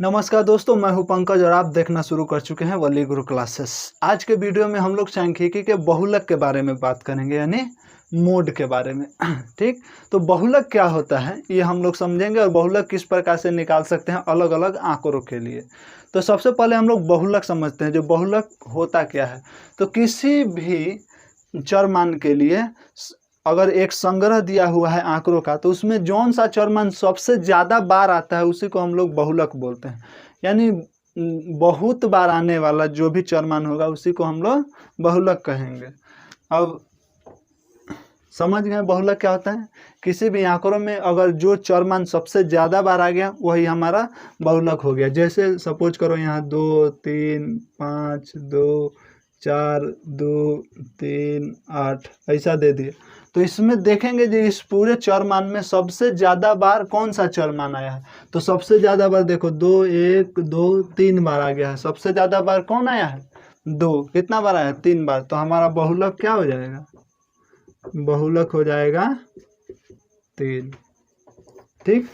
नमस्कार दोस्तों, मैं हूं पंकज और आप देखना शुरू कर चुके हैं वली गुरु क्लासेस। आज के वीडियो में हम लोग सांख्यिकी के बहुलक के बारे में बात करेंगे, यानी मोड के बारे में। ठीक, तो बहुलक क्या होता है ये हम लोग समझेंगे और बहुलक किस प्रकार से निकाल सकते हैं अलग अलग आंकड़ों के लिए। तो सबसे पहले हम लोग बहुलक समझते हैं। जो बहुलक होता क्या है, तो किसी भी चरमान के लिए अगर एक संग्रह दिया हुआ है आंकड़ों का, तो उसमें जौन सा चरमान सबसे ज़्यादा बार आता है उसी को हम लोग बहुलक बोलते हैं। यानी बहुत बार आने वाला जो भी चरमान होगा उसी को हम लोग बहुलक कहेंगे। अब समझ गए बहुलक क्या होता है। किसी भी आंकड़ों में अगर जो चरमान सबसे ज़्यादा बार आ गया वही हमारा बहुलक हो गया। जैसे सपोज करो यहाँ 2 3 5 2 4 2 3 8 ऐसा दे दिए, तो इसमें देखेंगे जो इस पूरे चरमान में सबसे ज़्यादा बार कौन सा चरमान आया है। तो सबसे ज़्यादा बार देखो 2 1 2 3 बार आ गया है। सबसे ज़्यादा बार कौन आया है? 2। कितना बार आया है? 3 बार। तो हमारा बहुलक क्या हो जाएगा? बहुलक हो जाएगा 3। ठीक,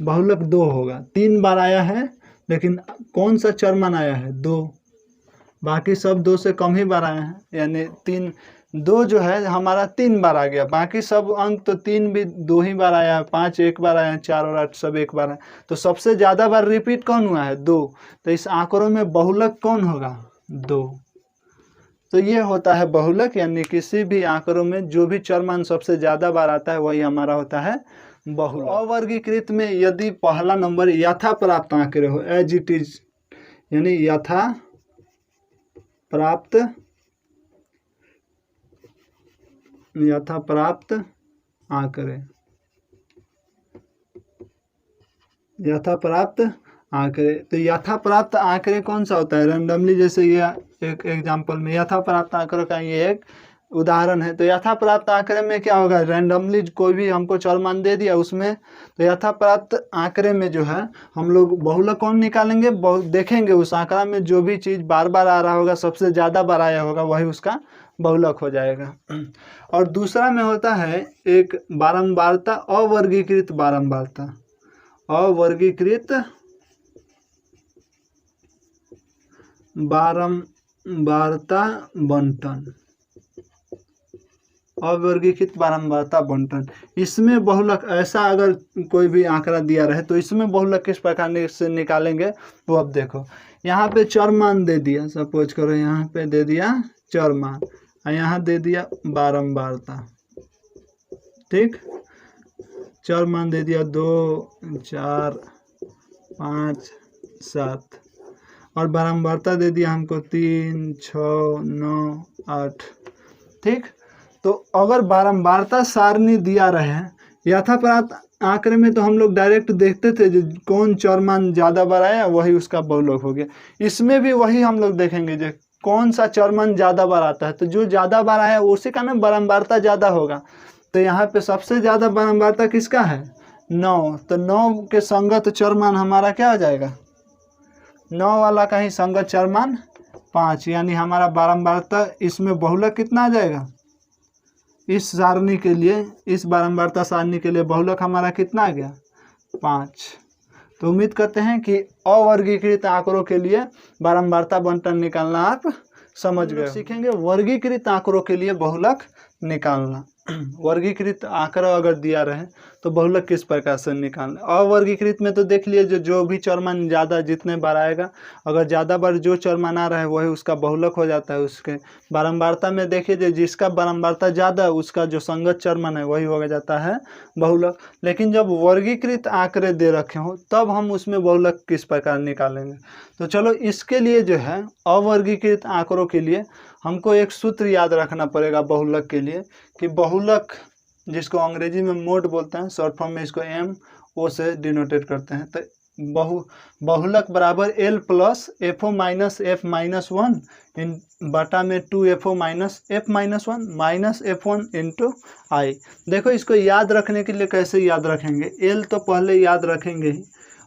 बहुलक 2 होगा। 3 बार आया है लेकिन कौन सा चरमान आया है? 2। बाकी सब 2 से कम ही बार आए हैं, यानी 2 जो है हमारा 3 बार आ गया। बाकी सब अंक तो 3 भी 2 ही बार आया है, 5 1 बार आया है, 4 और 8 सब 1 बार आया। तो सबसे ज़्यादा बार रिपीट कौन हुआ है? 2। तो इस आंकड़ों में बहुलक कौन होगा? 2। तो ये होता है बहुलक, यानी किसी भी आंकड़ों में जो भी चरमान सबसे ज़्यादा बार आता है वही हमारा होता है बहुलक। अवर्गीकृत में यदि पहला नंबर यथा प्राप्त आंकड़े हो, एज इट इज, यानी यथा प्राप्त आंकड़े, यथा प्राप्त आंकड़े। तो यथा प्राप्त आंकड़े कौन सा होता है? रैंडमली, जैसे ये एक एग्जांपल में यथा प्राप्त आंकड़ों का ये एक उदाहरण है। तो यथा प्राप्त आंकड़े में क्या होगा? रैंडमली कोई भी हमको चरमान दे दिया उसमें, तो यथा प्राप्त आंकड़े में जो है हम लोग बहुलक कौन निकालेंगे? देखेंगे उस आंकड़ा में जो भी चीज़ बार बार आ रहा होगा, सबसे ज़्यादा बार आया होगा, वही उसका बहुलक हो जाएगा। और दूसरा में होता है एक बारंबारता, अवर्गीकृत बारंबारता, अवर्गीकृत बारंबारता बंटन, अवर्गीकृत बारंबारता बंटन। इसमें बहुलक ऐसा अगर कोई भी आंकड़ा दिया रहे तो इसमें बहुलक किस प्रकार से निकालेंगे वो अब देखो। यहाँ पे चरमान दे दिया, सपोज करो यहाँ पे दे दिया चरमान और यहाँ दे दिया बारंबारता। ठीक, चरमान दे दिया 2 4 5 7 और बारंबारता दे दिया हमको 3 6 9 8। ठीक, तो अगर बारंबारता सारणी दिया रहे यथा प्राप्त आंकड़े में तो हम लोग डायरेक्ट देखते थे जो कौन चरमान ज़्यादा बार आया वही उसका बहुलक हो गया। इसमें भी वही हम लोग देखेंगे जो कौन सा चरमान ज़्यादा बार आता है, तो जो ज़्यादा बार आया उसी का ना बारंबारता ज़्यादा होगा। तो यहाँ पे सबसे ज़्यादा बारंबारता किसका है? 9। तो 9 के संगत चरमान हमारा क्या हो जाएगा? 9 वाला का ही संगत चरमान 5, यानी हमारा बारंबारता इसमें बहुलक कितना आ जाएगा? इस सारणी के लिए, इस बारंबारता सारणी के लिए बहुलक हमारा कितना आ गया? 5। तो उम्मीद करते हैं कि अवर्गीकृत आंकड़ों के लिए बारंबारता बंटन निकालना आप समझ गए। सीखेंगे वर्गीकृत आंकड़ों के लिए बहुलक निकालना। वर्गीकृत आंकड़ा अगर दिया रहे तो बहुलक किस प्रकार से निकालना। अवर्गीकृत में तो देख लिए जो भी चरमान ज़्यादा जितने बार आएगा, अगर ज़्यादा बार जो चरमान आ रहा है वही उसका बहुलक हो जाता है। उसके बारंबारता में देखिए जिसका बारंबारता ज़्यादा उसका जो संगत चरमान है वही हो जाता है बहुलक। लेकिन जब वर्गीकृत आंकड़े दे रखे हों तब हम उसमें बहुलक किस प्रकार निकालेंगे। तो चलो इसके लिए जो है अवर्गीकृत आंकड़ों के लिए हमको एक सूत्र याद रखना पड़ेगा बहुलक के लिए, कि बहुलक जिसको अंग्रेजी में मोड बोलते हैं, शॉर्ट फॉर्म में इसको MO से डिनोटेट करते हैं। तो बहुलक बराबर L plus FO minus F minus 1 इन बटा में 2FO minus F minus 1 minus F1 into I। देखो इसको याद रखने के लिए कैसे याद रखेंगे? L तो पहले याद रखेंगे ही,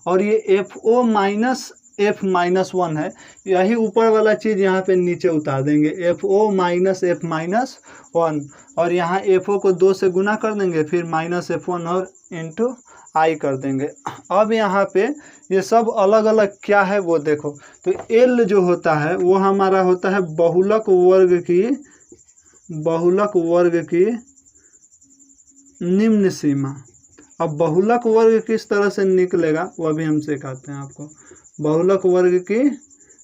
और ये FO माइनस F माइनस 1 है, यही ऊपर वाला चीज़ यहाँ पे नीचे उतार देंगे, FO माइनस F माइनस 1, और यहाँ FO को 2 से गुना कर देंगे, फिर माइनस F1 और इंटू आई कर देंगे। अब यहाँ पे ये सब अलग अलग क्या है वो देखो। तो एल जो होता है वो हमारा होता है बहुलक वर्ग की निम्न सीमा। अब बहुलक वर्ग किस तरह से निकलेगा वो अभी हम सिखाते हैं आपको। बहुलक वर्ग की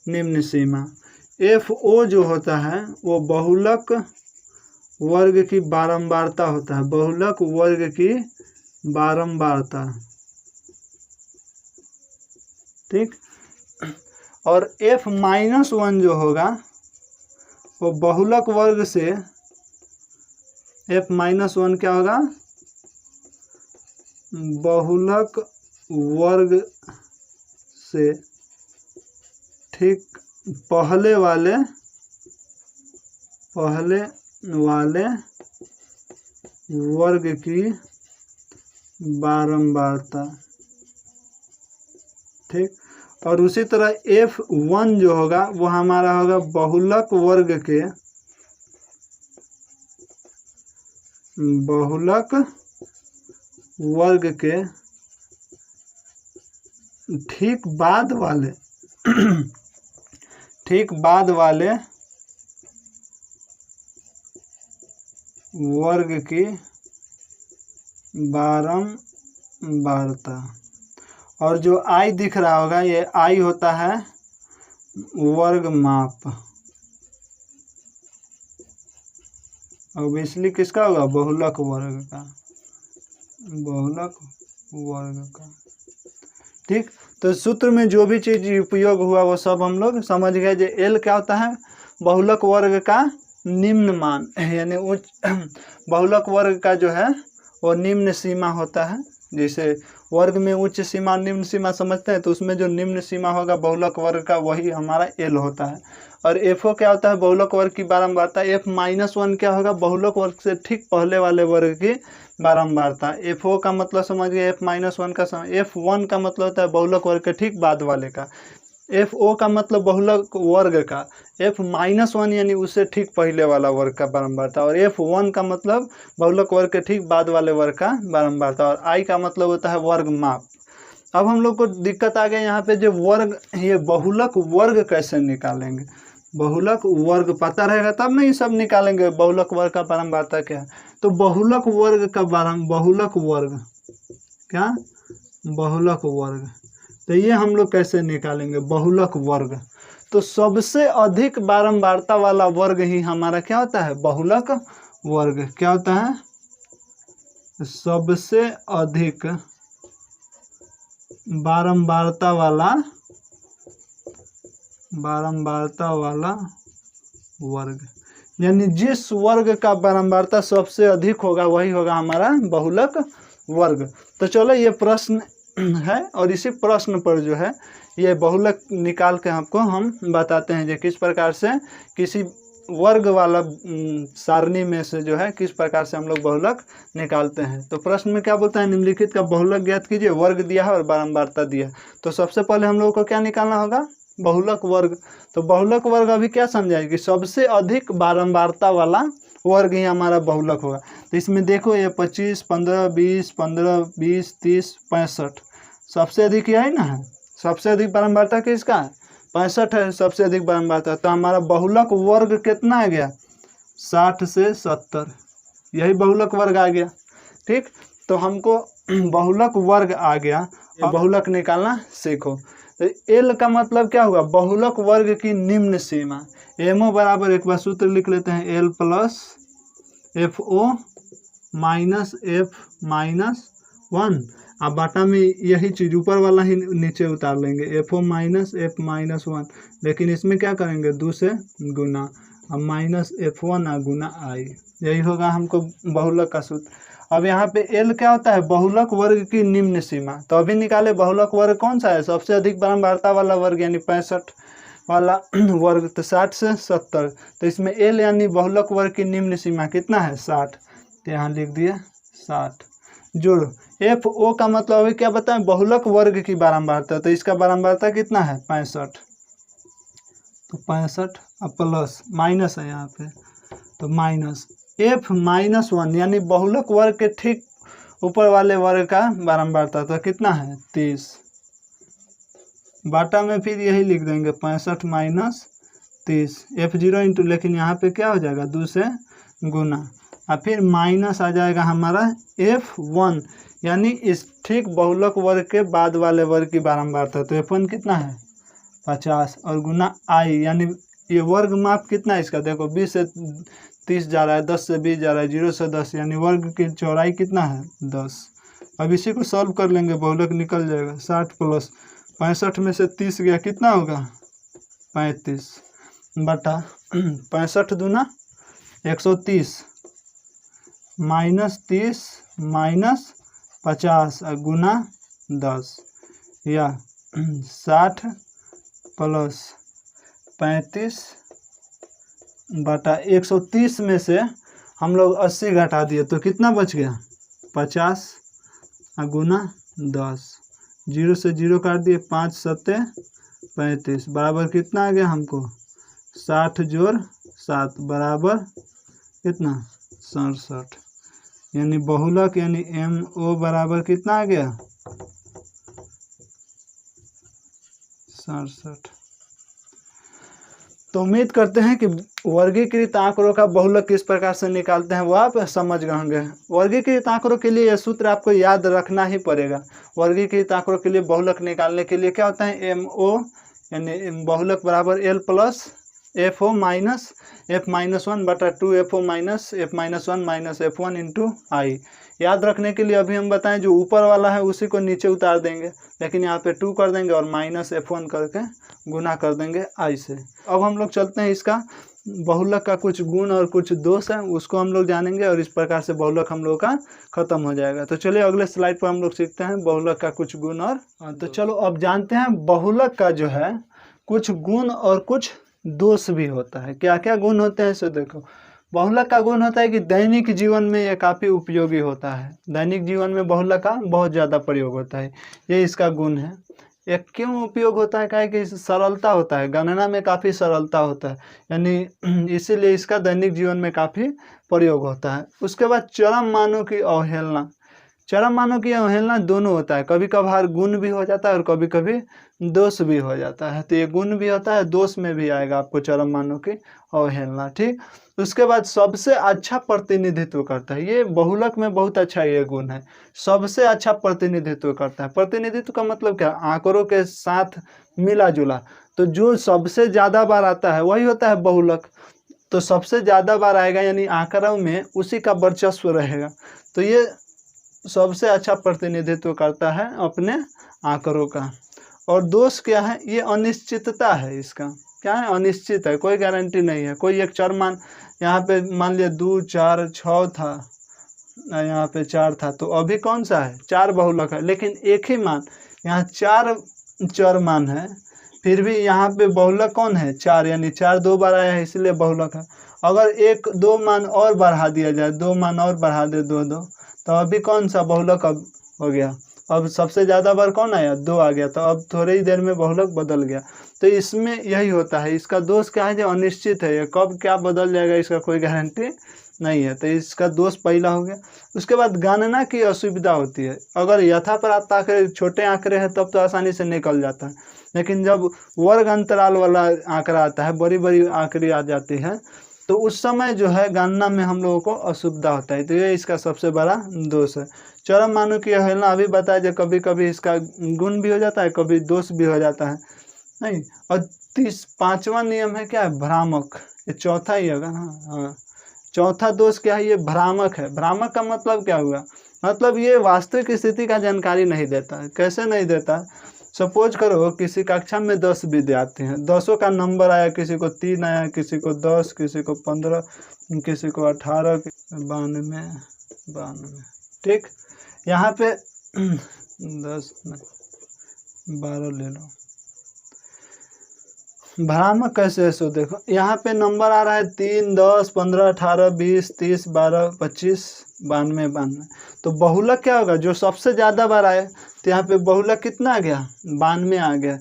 निम्न सीमा, एफ ओ जो होता है वो बहुलक वर्ग की बारंबारता होता है, बहुलक वर्ग की बारंबारता, ठीक। और एफ माइनस वन जो होगा वो बहुलक वर्ग से, एफ माइनस वन क्या होगा, बहुलक वर्ग से ठीक पहले वाले वर्ग की बारंबारता, ठीक। और उसी तरह एफ वन जो होगा वो हमारा होगा बहुलक वर्ग के ठीक बाद वाले वर्ग की बारंबारता। और जो आई दिख रहा होगा ये आई होता है वर्ग माप। ऑब्वियसली किसका होगा, बहुलक वर्ग का, ठीक। तो सूत्र में जो भी चीज उपयोग हुआ वो सब हम लोग समझ गए। जो एल क्या होता है, बहुलक वर्ग का निम्न मान, यानी उच्च बहुलक वर्ग का जो है वो निम्न सीमा होता है। जैसे वर्ग में उच्च सीमा निम्न सीमा समझते हैं, तो उसमें जो निम्न सीमा होगा बहुलक वर्ग का वही हमारा एल होता है। और एफ ओ क्या होता है, बहुलक वर्ग की बारंबारता। एफ माइनस वन क्या होगा, बहुलक वर्ग से ठीक पहले वाले वर्ग की बारंबारता। एफ ओ का मतलब समझ गए, एफ माइनस वन का एफ वन का मतलब होता है बहुलक वर्ग के ठीक बाद वाले का। एफ ओ का मतलब बहुलक वर्ग का, एफ माइनस वन यानी उससे ठीक पहले वाला वर्ग का बारंबारता। और एफ वन का मतलब बहुलक वर्ग के ठीक बाद वाले वर्ग का बारंबारता। और आई का मतलब होता है वर्ग माप। अब हम लोग को दिक्कत आ गया यहाँ पे, जो वर्ग, ये बहुलक वर्ग कैसे निकालेंगे। बहुलक वर्ग पता रहेगा तब नहीं सब निकालेंगे, बहुलक वर्ग का बारंबारता क्या है। तो बहुलक वर्ग का बहुलक वर्ग तो ये हम लोग कैसे निकालेंगे बहुलक वर्ग। तो सबसे अधिक बारंबारता वाला वर्ग ही हमारा क्या होता है, बहुलक वर्ग। क्या होता है, सबसे अधिक बारंबारता वाला वर्ग, यानी जिस वर्ग का बारंबारता सबसे अधिक होगा वही होगा हमारा बहुलक वर्ग। तो चलो ये प्रश्न है, और इसी प्रश्न पर जो है ये बहुलक निकाल के आपको हम बताते हैं, जो किस प्रकार से किसी वर्ग वाला सारणी में से जो है किस प्रकार से हम लोग बहुलक निकालते हैं। तो प्रश्न में क्या बोलता है, निम्नलिखित का बहुलक ज्ञात कीजिए। वर्ग दिया है और बारंबारता दिया है। तो सबसे पहले हम लोग को क्या निकालना होगा, बहुलक वर्ग। तो बहुलक वर्ग अभी क्या समझाए कि सबसे अधिक बारंबारता वाला वर्ग ही हमारा बहुलक होगा। तो इसमें देखो ये 25, 15, 20, 30, 65 सबसे अधिक यही ना है। सबसे अधिक बारंबारता किसका है, 65 है सबसे अधिक बारंबारता। तो हमारा बहुलक वर्ग कितना आ गया, 60 से 70, यही बहुलक वर्ग आ गया, ठीक। तो हमको बहुलक वर्ग आ गया, और बहुलक निकालना सीखो। तो एल का मतलब क्या होगा, बहुलक वर्ग की निम्न सीमा। एमओ बराबर, एक बार सूत्र लिख लेते हैं, L plus F O minus F minus one. अब बाटा में यही चीज़ ऊपर वाला ही नीचे उतार लेंगे, F O minus F minus one, लेकिन इसमें क्या करेंगे 2 से गुना, अब माइनस एफ वन गुना आई, यही होगा हमको बहुलक का सूत्र। अब यहाँ पे एल क्या होता है, बहुलक वर्ग की निम्न सीमा। तो अभी निकाले बहुलक वर्ग कौन सा है, सबसे अधिक बारंबारता वाला वर्ग, यानी 65 वाला वर्ग। तो 60 से 70, तो इसमें एल यानी बहुलक वर्ग की निम्न सीमा कितना है, 60। तो यहाँ लिख दिए 60 जोड़। एफ ओ का मतलब अभी क्या बताएं, बहुलक वर्ग की बारंबारता। तो इसका बारंबारता कितना है, 65। तो 65 अब प्लस माइनस है यहाँ पे, तो माइनस एफ माइनस वन, यानी बहुलक वर्ग के ठीक ऊपर वाले वर्ग का बारंबारता तो कितना है 30, बाटा में फिर यही लिख देंगे 65 माइनस 30 F0 इंटू, लेकिन यहाँ पे क्या हो जाएगा 2 से गुना, और फिर माइनस आ जाएगा हमारा F1, यानी इस ठीक बहुलक वर्ग के बाद वाले वर्ग की बारंबारता। तो F1 कितना है 50 और गुना I, यानी ये वर्ग माप कितना है इसका, देखो 20 से 30 जा रहा है, 10 से 20 जा रहा है, 0 से 10, यानी वर्ग की चौड़ाई कितना है 10। अब इसी को सॉल्व कर लेंगे, बहुलक निकल जाएगा। 60 प्लस 65 में से 30 गया, कितना होगा 35 बटा 65 दूना 130 माइनस 30 माइनस 50 और गुना 10, या 60 प्लस 35 बटा 130 में से हम लोग 80 घटा दिए तो कितना बच गया 50 और गुना 10, 0 से 0 काट दिए, 5 सत्ते 35 बराबर कितना आ गया हमको 60 जोड़ 7 बराबर कितना 67, यानी बहुलक यानी MO बराबर कितना आ गया 67। तो उम्मीद करते हैं कि वर्गीकृत आंकड़ों का बहुलक किस प्रकार से निकालते हैं वो आप समझ गए होंगे। वर्गीकृत आंकड़ों के लिए यह सूत्र आपको याद रखना ही पड़ेगा। वर्गीकृत आंकड़ों के लिए बहुलक निकालने के लिए क्या होता है MO यानी बहुलक बराबर L plus FO minus F-1 बटा 2 FO minus F-1 minus F1 into I। याद रखने के लिए अभी हम बताएं जो ऊपर वाला है उसी को नीचे उतार देंगे, लेकिन यहाँ पे 2 कर देंगे और माइनस F1 करके गुना कर देंगे I से। अब हम लोग चलते हैं इसका बहुलक का कुछ गुण और कुछ दोष है उसको हम लोग जानेंगे, और इस प्रकार से बहुलक हम लोग का खत्म हो जाएगा। तो चलिए अगले स्लाइड पर हम लोग सीखते हैं बहुलक का कुछ गुण और तो चलो अब जानते हैं बहुलक का जो है कुछ गुण और कुछ दोष भी होता है। क्या क्या गुण होते हैं सो देखो, बहुलक का गुण होता है कि दैनिक जीवन में यह काफ़ी उपयोगी होता है। दैनिक जीवन में बहुलक का बहुत ज़्यादा प्रयोग होता है, ये इसका गुण है। ये क्यों उपयोग होता है, क्या कि सरलता होता है, गणना में काफ़ी सरलता होता है, यानी इसीलिए इसका दैनिक जीवन में काफ़ी प्रयोग होता है। उसके बाद चरम मानों की अवहेलना, चरम मानों की अवहेलना दोनों होता है, कभी कभार गुण भी हो जाता है और कभी कभी दोष भी हो जाता है। तो ये गुण भी होता है, दोष में भी आएगा आपको चरम मानों की अवहेलना, ठीक। उसके बाद सबसे अच्छा प्रतिनिधित्व करता है, ये बहुलक में बहुत अच्छा ये गुण है, सबसे अच्छा प्रतिनिधित्व करता है। प्रतिनिधित्व का मतलब क्या, आंकड़ों के साथ मिला जुला, तो जो सबसे ज़्यादा बार आता है वही होता है बहुलक। तो सबसे ज़्यादा बार आएगा यानी आंकड़ों में उसी का वर्चस्व रहेगा, तो ये सबसे अच्छा प्रतिनिधित्व करता है अपने आंकड़ों का। और दोष क्या है, ये अनिश्चितता है, इसका क्या है अनिश्चित है, कोई गारंटी नहीं है। कोई एक चर मान यहाँ पे मान लिया 2 4 6 था, यहाँ पे 4 था, तो अभी कौन सा है 4 बहुलक है, लेकिन एक ही मान, यहाँ 4 चर मान है, फिर भी यहाँ पे बहुलक कौन है 4, यानी 4 2 बार आया है इसलिए बहुलक है। अगर 1 2 मान और बढ़ा दिया जाए, 2 मान और बढ़ा दे 2 2, तो अभी कौन सा बहुलक अब हो गया, अब सबसे ज़्यादा बार कौन आया 2 आ गया, तो अब थोड़ी ही देर में बहुलक बदल गया। तो इसमें यही होता है, इसका दोष क्या है जो अनिश्चित है, ये कब क्या बदल जाएगा इसका कोई गारंटी नहीं है, तो इसका दोष पहला हो गया। उसके बाद गणना की असुविधा होती है, अगर यथाप्राप्त आंकड़े छोटे आंकड़े हैं तब तो आसानी से निकल जाता है, लेकिन जब वर्ग अंतराल वाला आंकड़ा आता है, बड़ी बड़ी आंकड़े आ जाती है, तो उस समय जो है गणना में हम लोगों को असुविधा होता है, तो ये इसका सबसे बड़ा दोष है। चरम मानों की अवहेलना अभी बताया, जो कभी कभी इसका गुण भी हो जाता है, कभी दोष भी हो जाता है, नहीं। और 5वां नियम है क्या है भ्रामक, ये चौथा ही होगा ना, हाँ। चौथा दोष क्या है, ये भ्रामक है। भ्रामक का मतलब क्या हुआ, मतलब ये वास्तविक स्थिति का जानकारी नहीं देता है। कैसे नहीं देता, सपोज करो किसी कक्षा में 10 विद्यार्थी हैं, 10 का नंबर आया, किसी को 3 आया, किसी को 10, किसी को 15, किसी को 18, 92, ठीक। यहाँ पे 10 12 ले लो। भ्रामक कैसे है सो देखो, यहाँ पे नंबर आ रहा है 3 10 15 18 20 30 12 25 92 92, तो बहुलक क्या होगा जो सबसे ज़्यादा बार आए, तो यहाँ पे बहुलक कितना आ गया 92 आ गया।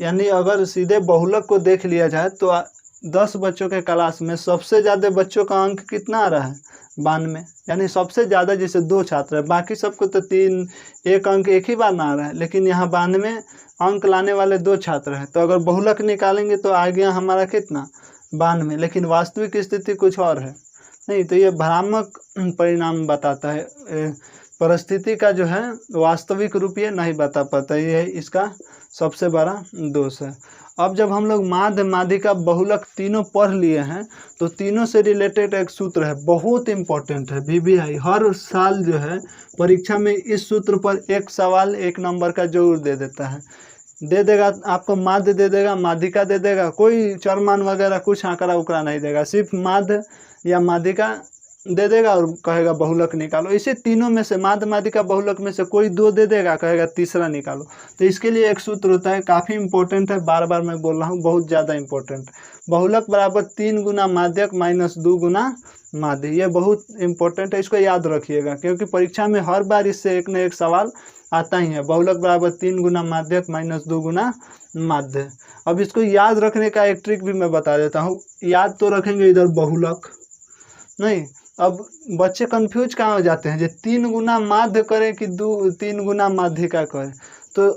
यानी अगर सीधे बहुलक को देख लिया जाए तो 10 बच्चों के क्लास में सबसे ज़्यादा बच्चों का अंक कितना आ रहा है 92, यानी सबसे ज़्यादा जैसे 2 छात्र है, बाकी सबको तो 1 अंक एक ही बार ना आ रहा है, लेकिन यहाँ 92 अंक लाने वाले 2 छात्र हैं। तो अगर बहुलक निकालेंगे तो आ गया हमारा कितना 92, लेकिन वास्तविक स्थिति कुछ और है। नहीं, तो ये भ्रामक परिणाम बताता है, परिस्थिति का जो है वास्तविक रूप ये नहीं बता पाता, ये है इसका सबसे बड़ा दोष है। अब जब हम लोग माध्य, माध्यिका, बहुलक तीनों पढ़ लिए हैं तो तीनों से रिलेटेड एक सूत्र है, बहुत इंपॉर्टेंट है, VVI हर साल जो है परीक्षा में इस सूत्र पर एक सवाल 1 नंबर का जरूर दे देता है। दे देगा आपको, माध्य दे देगा, माध्यिका दे देगा, कोई चरमान वगैरह कुछ आंकड़ा उकड़ा नहीं देगा, सिर्फ माध्य या माध्यिका दे देगा और कहेगा बहुलक निकालो। इसे तीनों में से, माध्य, माध्यिका, बहुलक में से कोई 2 दे देगा, कहेगा तीसरा निकालो। तो इसके लिए एक सूत्र होता है, काफ़ी इंपॉर्टेंट है, बार बार मैं बोल रहा हूँ, बहुत ज़्यादा इंपॉर्टेंट। बहुलक बराबर 3 गुना माध्यक माइनस 2 गुना माध्य, ये बहुत इंपॉर्टेंट है, इसको याद रखिएगा, क्योंकि परीक्षा में हर बार इससे एक न एक सवाल आता ही है। बहुलक बराबर 3 गुना माध्यक माइनस 2 गुना माध्य। अब इसको याद रखने का एक ट्रिक भी मैं बता देता हूँ। याद तो रखेंगे इधर बहुलक नहीं, अब बच्चे कंफ्यूज कहाँ हो जाते हैं, जो 3 गुना माध्य करें कि 3 गुना माध्यिका करें, तो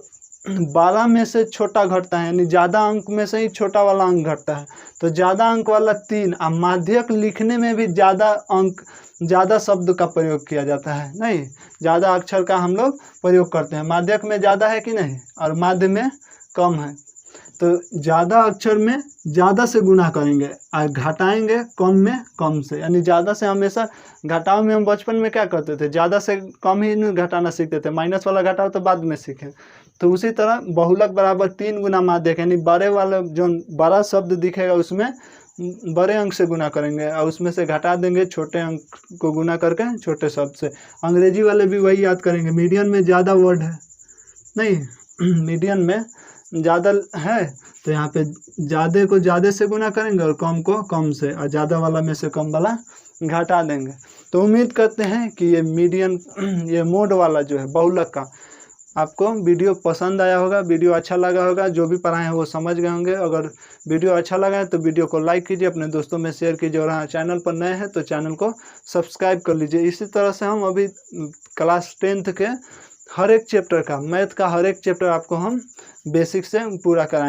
12 में से छोटा घटता है, यानी ज़्यादा अंक में से ही छोटा वाला अंक घटता है, तो ज़्यादा अंक वाला 3। अब माध्यक लिखने में भी ज़्यादा अंक, ज़्यादा शब्द का प्रयोग किया जाता है, नहीं, ज़्यादा अक्षर का हम लोग प्रयोग करते हैं। माध्यक में ज़्यादा है कि नहीं, और माध्य में कम है, तो ज़्यादा अक्षर में ज़्यादा से गुना करेंगे और घटाएंगे कम में कम से, यानी ज़्यादा से हमेशा घटाव में हम बचपन में क्या करते थे, ज़्यादा से कम ही घटाना सीखते थे, माइनस वाला घटाव तो बाद में सीखे। तो उसी तरह बहुलक बराबर 3 गुना माध्यक, यानी बड़े वाला जो बड़ा शब्द दिखेगा उसमें बड़े अंक से गुना करेंगे और उसमें से घटा देंगे छोटे अंक को गुना करके छोटे शब्द से। अंग्रेजी वाले भी वही याद करेंगे, मीडियन में ज़्यादा वर्ड है नहीं, मीडियन में ज़्यादा है तो यहाँ पे ज़्यादा को ज़्यादा से गुना करेंगे और कम को कम से, और ज़्यादा वाला में से कम वाला घटा देंगे। तो उम्मीद करते हैं कि ये मीडियन, ये मोड वाला जो है बहुलक का, आपको वीडियो पसंद आया होगा, वीडियो अच्छा लगा होगा, जो भी पढ़ाए हैं वो समझ गए होंगे। अगर वीडियो अच्छा लगा है तो वीडियो को लाइक कीजिए, अपने दोस्तों में शेयर कीजिए, और हाँ, चैनल पर नए हैं तो चैनल को सब्सक्राइब कर लीजिए। इसी तरह से हम अभी क्लास 10th के हर एक चैप्टर का, मैथ का हर एक चैप्टर आपको हम बेसिक से पूरा कराएंगे।